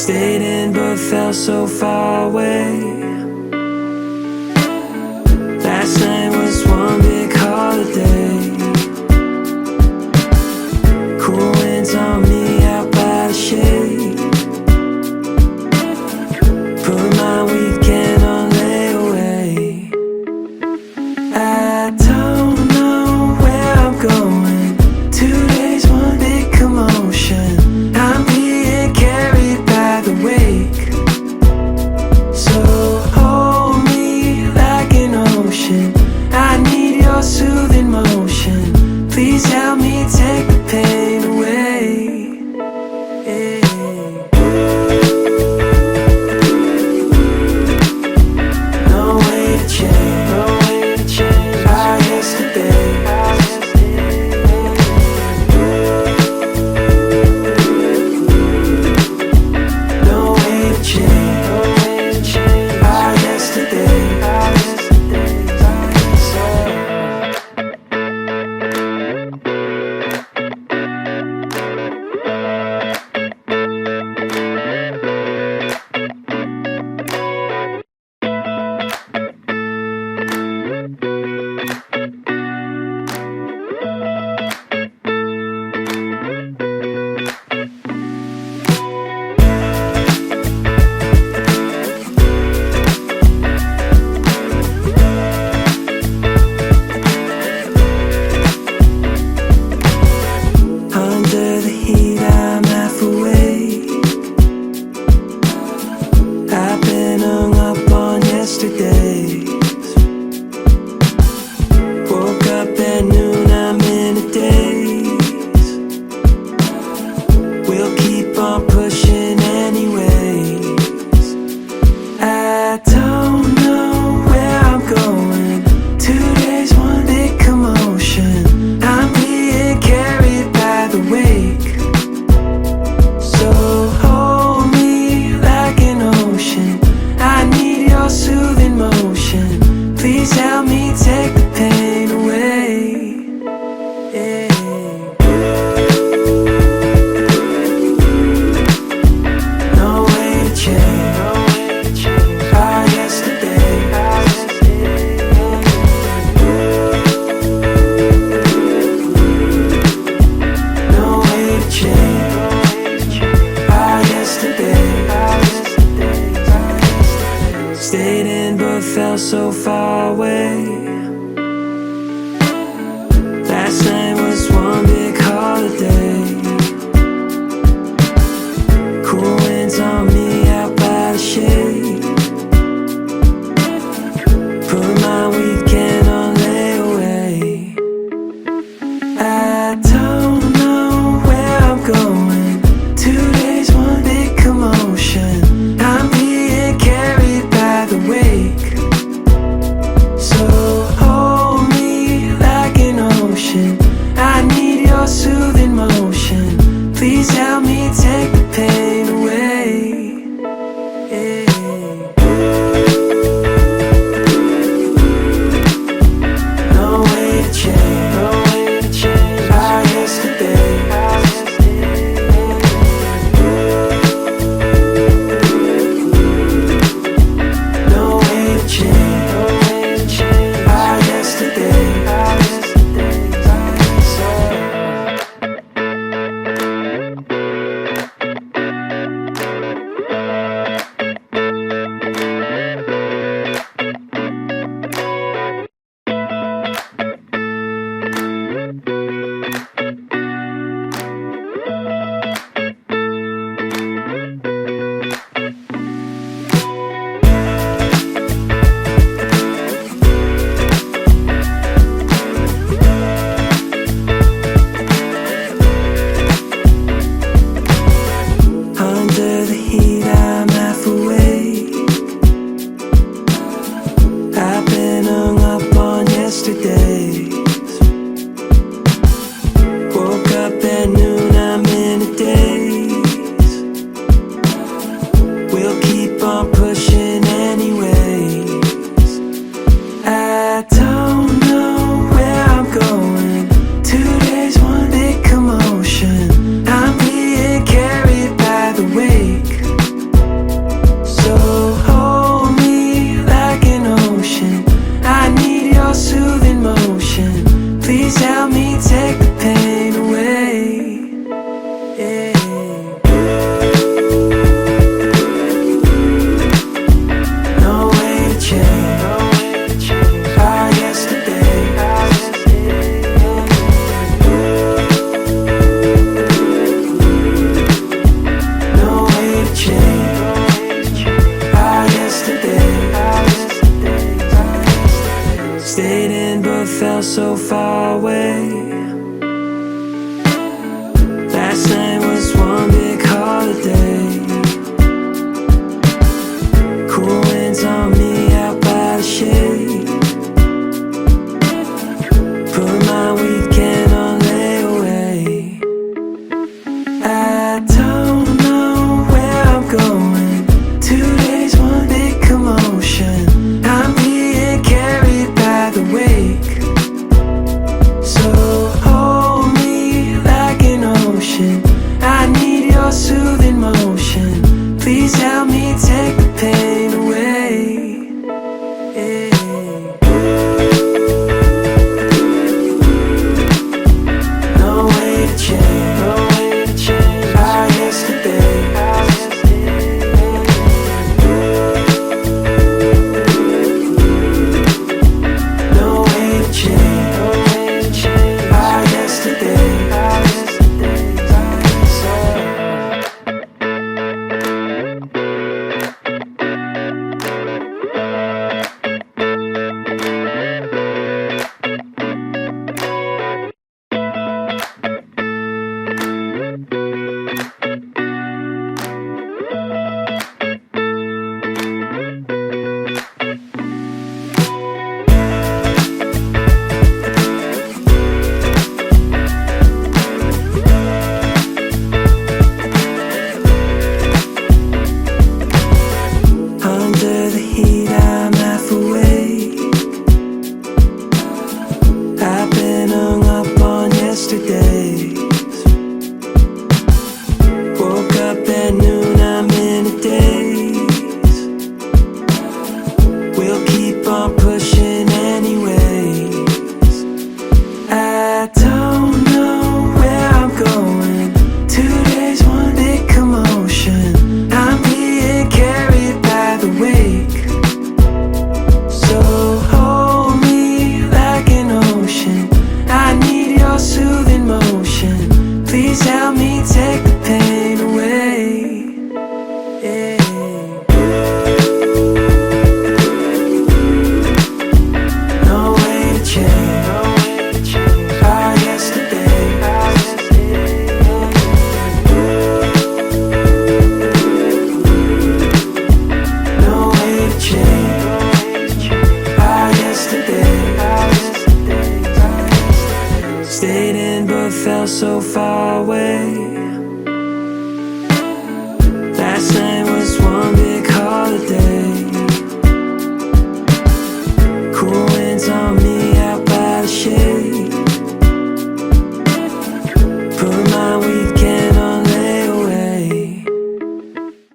Stayed in but felt so far away. Last night was one big holiday. Cool winds on me out by the shade. Put my weekend on layaway. I don't know where I'm going. 2 days, one big commotion. I'm being carried by the wake. So hold me like an ocean. I need your soothing motion. Please help me take the pain away. No way to change, no way to change our yesterday. No way to change, no way to change our yesterday. Under the heat, I'm half awake. I've been hung up on yesterdays. Woke up at noon, I'm in a daze. We'll keep on pushing anyways. I don't know where I'm going. 2 days, one big commotion. I'm being carried by the wake. So hold me like an ocean. I need your soothing motion. Please help me take the pain away. No way to change, no way to change our yesterday. No way to change our yesterday. Stayed in but felt so far away. Last night was one big holiday. Cool winds on me out by the shade. Put my weekend on layaway. I don't know where I'm going. 2 days, one big commotion. I'm being carried by the wake. So Please help me